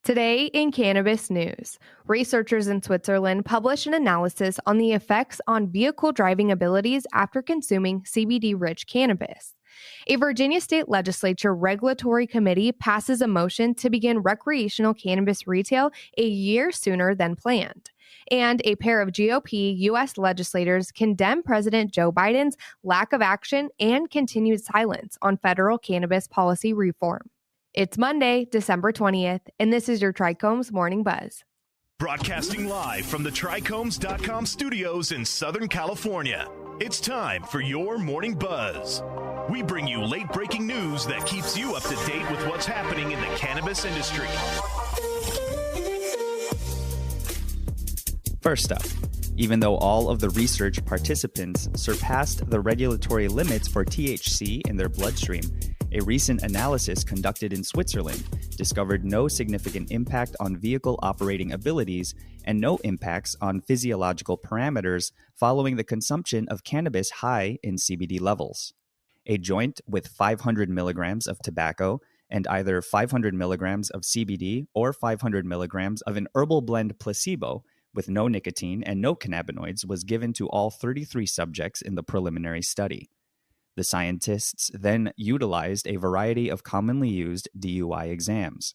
Today in Cannabis News, researchers in Switzerland published an analysis on the effects on vehicle driving abilities after consuming CBD-rich cannabis. A Virginia State Legislature regulatory committee passes a motion to begin recreational cannabis retail a year sooner than planned. And a pair of GOP U.S. legislators condemn President Joe Biden's lack of action and continued silence on federal cannabis policy reform. It's Monday, December 20th, and this is your Trichomes Morning Buzz. Broadcasting live from the Trichomes.com studios in Southern California, it's time for your Morning Buzz. We bring you late-breaking news that keeps you up to date with what's happening in the cannabis industry. First up, even though all of the research participants surpassed the regulatory limits for THC in their bloodstream, a recent analysis conducted in Switzerland discovered no significant impact on vehicle operating abilities and no impacts on physiological parameters following the consumption of cannabis high in CBD levels. A joint with 500 milligrams of tobacco and either 500 milligrams of CBD or 500 milligrams of an herbal blend placebo with no nicotine and no cannabinoids was given to all 33 subjects in the preliminary study. The scientists then utilized a variety of commonly used DUI exams.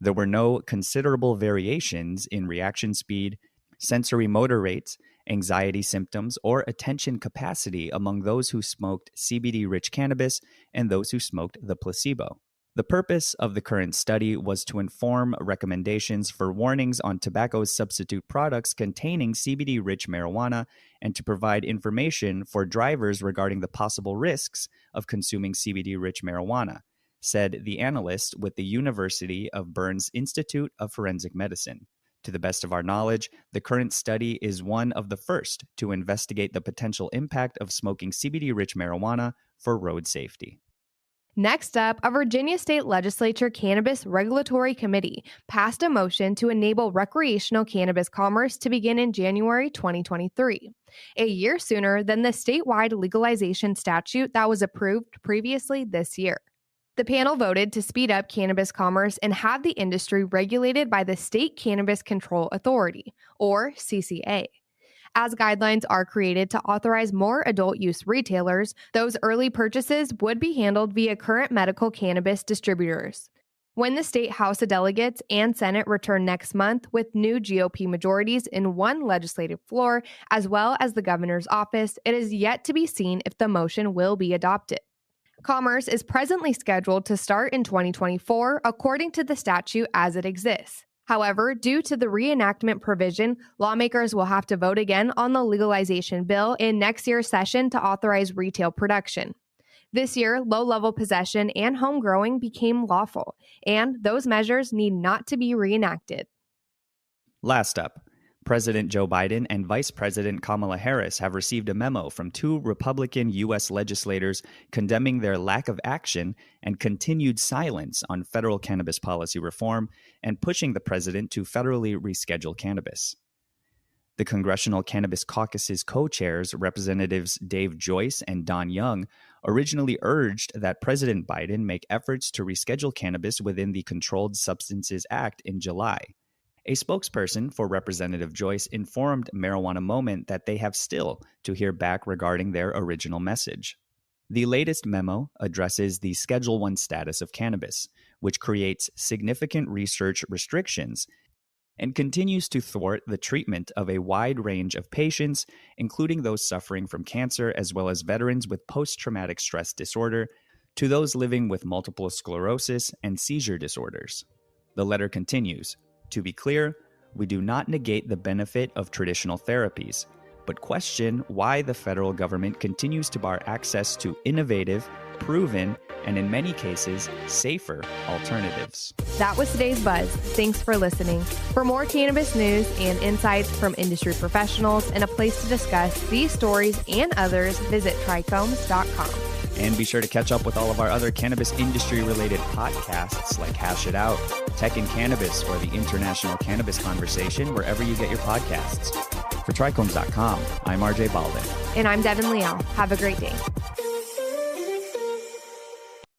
There were no considerable variations in reaction speed, sensory motor rates, anxiety symptoms, or attention capacity among those who smoked CBD-rich cannabis and those who smoked the placebo. The purpose of the current study was to inform recommendations for warnings on tobacco substitute products containing CBD-rich marijuana and to provide information for drivers regarding the possible risks of consuming CBD-rich marijuana, said the analyst with the University of Bern's Institute of Forensic Medicine. To the best of our knowledge, the current study is one of the first to investigate the potential impact of smoking CBD-rich marijuana for road safety. Next up, a Virginia State Legislature Cannabis Regulatory Committee passed a motion to enable recreational cannabis commerce to begin in January 2023, a year sooner than the statewide legalization statute that was approved previously this year. The panel voted to speed up cannabis commerce and have the industry regulated by the State Cannabis Control Authority, or CCA. As guidelines are created to authorize more adult use retailers, those early purchases would be handled via current medical cannabis distributors. When the State House of Delegates and Senate return next month with new GOP majorities in one legislative floor, as well as the governor's office, it is yet to be seen if the motion will be adopted. Commerce is presently scheduled to start in 2024, according to the statute as it exists. However, due to the reenactment provision, lawmakers will have to vote again on the legalization bill in next year's session to authorize retail production. This year, low-level possession and home growing became lawful, and those measures need not to be reenacted. Last up, President Joe Biden and Vice President Kamala Harris have received a memo from two Republican U.S. legislators condemning their lack of action and continued silence on federal cannabis policy reform and pushing the president to federally reschedule cannabis. The Congressional Cannabis Caucus's co-chairs, Representatives Dave Joyce and Don Young, originally urged that President Biden make efforts to reschedule cannabis within the Controlled Substances Act in July. A spokesperson for Representative Joyce informed Marijuana Moment that they have still to hear back regarding their original message. The latest memo addresses the Schedule I status of cannabis, which creates significant research restrictions and continues to thwart the treatment of a wide range of patients, including those suffering from cancer as well as veterans with post-traumatic stress disorder, to those living with multiple sclerosis and seizure disorders. The letter continues, "To be clear, we do not negate the benefit of traditional therapies, but question why the federal government continues to bar access to innovative, proven, and in many cases, safer alternatives." That was today's Buzz. Thanks for listening. For more cannabis news and insights from industry professionals and a place to discuss these stories and others, visit trichomes.com. And be sure to catch up with all of our other cannabis industry-related podcasts like Hash It Out, Tech and Cannabis, or the International Cannabis Conversation, wherever you get your podcasts. For Trichomes.com, I'm RJ Baldwin. And I'm Devin Leal. Have a great day.